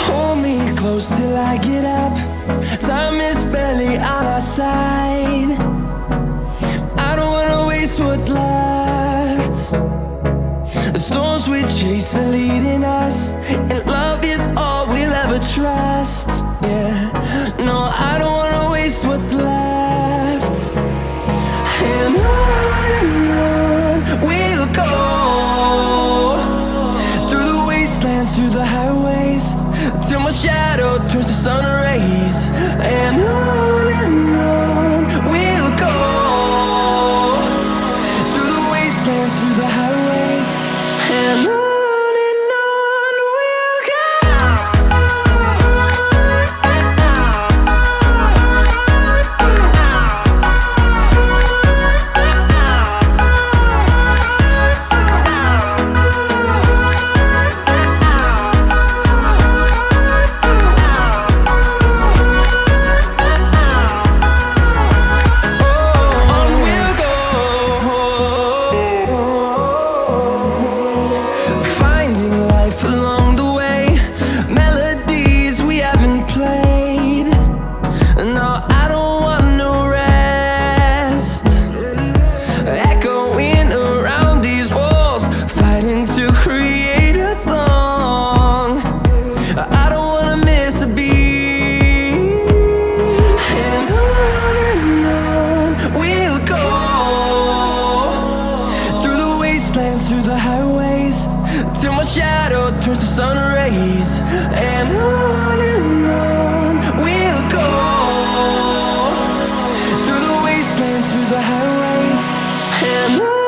Hold me close till I get up. Time is barely on our side. I don't wanna waste what's left. The storms we chase are leading us, and love is all we'll ever trust. Yeah, no, I don't wanna waste what's left. And on we'll go, through the wastelands, through the highways, till my shadow turns to sun rays. And on we'll go, through the wastelands, through the highways, and on we'll go. Through the highways, till my shadow turns to sun rays. And on we'll go, through the wastelands, through the highways, and on.